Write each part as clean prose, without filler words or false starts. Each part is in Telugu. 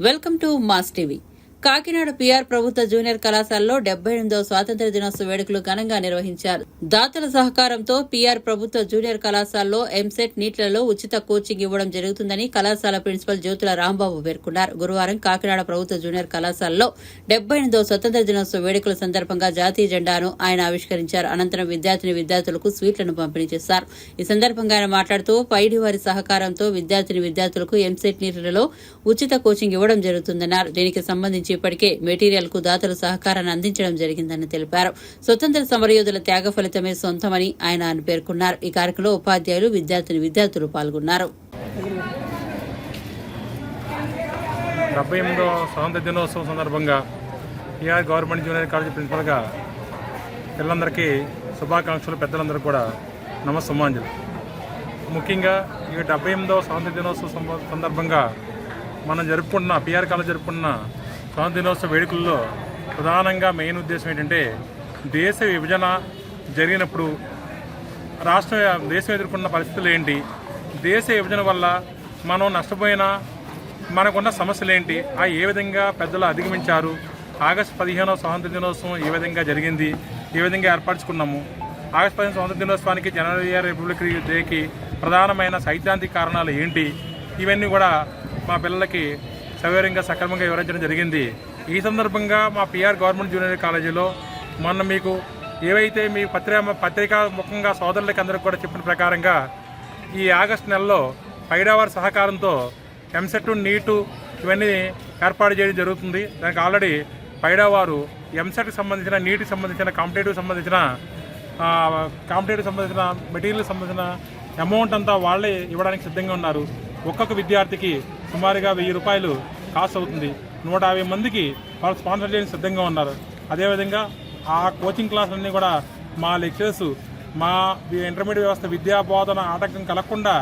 Welcome to mass TV. Kakinada PR ప్రభుత్వ జూనియర్ కళాశాలలో 78వ స్వాతంత్ర్య దినోత్సవ వేడుకలు ఘనంగా నిర్వహించారు. దాతల సహకారంతో పిఆర్ ప్రభుత్వ జూనియర్ కళాశాలలో ఎంసెట్ నీట్లలో ఉచిత కోచింగ్ ఇవ్వడం జరుగుతుందని కళాశాల ప్రిన్సిపల్ జ్యోతుల రాంబాబు పేర్కొన్నారు. గురువారం కాకినాడ ప్రభుత్వ జూనియర్ కళాశాలలో 78వ స్వతంత్ర దినోత్సవ వేడుకల సందర్భంగా జాతీయ జెండాను ఆయన ఆవిష్కరించారు. అనంతరం విద్యార్థులకు స్వీట్లను పంపిణీ చేశారు. ఈ సందర్భంగా ఆయన మాట్లాడుతూ పైడి వారి సహకారంతో విద్యార్థులకు ఎంసెట్ నీట్లలో ఉచిత కోచింగ్ ఇవ్వడం జరుగుతుందన్నారు. దీనికి సంబంధించి ఇప్పటికే మెటీరియల్ కు దాతలు సహకారాన్ని అందించడం జరిగిందని తెలిపారు. స్వతంత్ర సమరయోధుల త్యాగ ఫలితమే సొంతమని ఆయన పేర్కొన్నారు. ఈ కార్యక్రమంలో ఉపాధ్యాయులు విద్యార్థులు పాల్గొన్నారు. 78వ స్వాతంత్ర దినోత్సవం సందర్భంగా పిఆర్ గవర్నమెంట్ జూనియర్ కాలేజీ ప్రిన్సిపల్గా పిల్లలందరికీ శుభాకాంక్షలు, పెద్దలందరూ కూడా నమస్సమాంజలు. ముఖ్యంగా ఈ 78వ స్వాతంత్ర దినోత్సవం సందర్భంగా మనం జరుపుకుంటున్న పిఆర్ కాలేజ్ జరుపుకున్న స్వాతంత్ర దినోత్సవ వేడుకల్లో ప్రధానంగా మెయిన్ ఉద్దేశం ఏంటంటే, దేశ విభజన జరిగినప్పుడు దేశం ఎదుర్కొన్న పరిస్థితులు ఏంటి, దేశ విభజన వల్ల మనం నష్టపోయిన మనకున్న సమస్యలు ఏంటి, ఏ విధంగా పెద్దలు అధిగమించారు, ఆగస్టు 15వ స్వాతంత్ర దినోత్సవం ఏ విధంగా జరిగింది, ఏ విధంగా ఏర్పరచుకున్నాము, ఆగస్టు 15 స్వాతంత్ర దినోత్సవానికి జనవరి రిపబ్లిక్ డేకి ప్రధానమైన సైద్ధాంతిక కారణాలు ఏంటి, ఇవన్నీ కూడా మా పిల్లలకి సవివరంగా సక్రమంగా వివరించడం జరిగింది. ఈ సందర్భంగా మా పిఆర్ గవర్నమెంట్ జూనియర్ కాలేజీలో మొన్న మీకు ఏవైతే మీ పత్రికా ముఖంగా సోదరులకి అందరికి కూడా చెప్పిన ప్రకారంగా ఈ ఆగస్టు నెలలో పైడావారి సహకారంతో ఎంసెట్ నీటు ఇవన్నీ ఏర్పాటు చేయడం జరుగుతుంది. దానికి ఆల్రెడీ పైడావారు ఎంసెట్కి సంబంధించిన నీటికి సంబంధించిన కాంపిటేటివ్ సంబంధించిన మెటీరియల్ సంబంధించిన అమౌంట్ అంతా వాళ్ళే ఇవ్వడానికి సిద్ధంగా ఉన్నారు. ఒక్కొక్క విద్యార్థికి సుమారుగా 1000 రూపాయలు కాస్ట్ అవుతుంది. 150 మందికి వాళ్ళు స్పాన్సర్ చేయడానికి సిద్ధంగా ఉన్నారు. అదేవిధంగా ఆ కోచింగ్ క్లాసులన్నీ కూడా మా లెక్చరర్స్ మా ఇంటర్మీడియట్ వ్యవస్థ విద్యా బోధన ఆటంకం కలగకుండా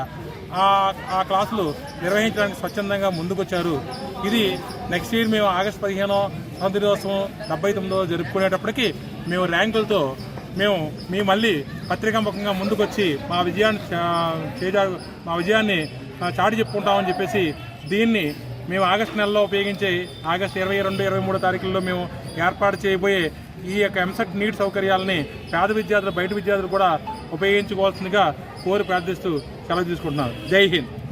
ఆ క్లాసులు నిర్వహించడానికి స్వచ్ఛందంగా ముందుకొచ్చారు. ఇది నెక్స్ట్ ఇయర్ మేము ఆగస్టు 15 స్వాతంత్ర దినోత్సవం 79 జరుపుకునేటప్పటికీ మేము ర్యాంకులతో మేము మళ్ళీ పత్రికాముఖంగా ముందుకొచ్చి మా విజయాన్ని చాటి చెప్పుకుంటామని చెప్పేసి దీన్ని మేము ఆగస్టు నెలలో ఉపయోగించే ఆగస్టు 22, 23 తారీఖుల్లో మేము ఏర్పాటు చేయబోయే ఈ యొక్క ఎంసెట్ నీట్ సౌకర్యాలని పేద విద్యార్థులు బయట విద్యార్థులు కూడా ఉపయోగించుకోవాల్సిందిగా కోరి ప్రార్థిస్తూ సెలవు తీసుకుంటున్నాను. జై హింద్.